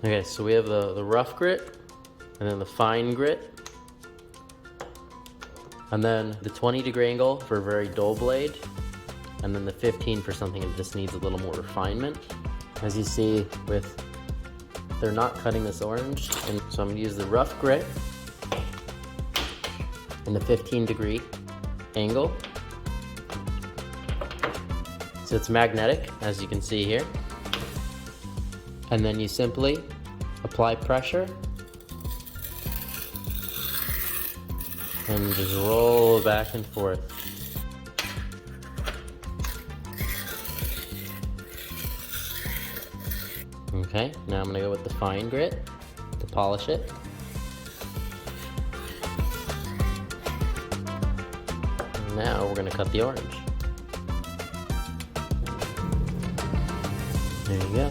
Okay, so we have the rough grit, and then the fine grit, and then the 20-degree angle for a very dull blade, and then the 15 for something that just needs a little more refinement. As you see, they're not cutting this orange, and so I'm gonna use the rough grit and the 15-degree angle. So it's magnetic, as you can see here. And then you simply apply pressure and just roll back and forth. Okay, now I'm gonna go with the fine grit to polish it. And now we're gonna cut the orange. There you go.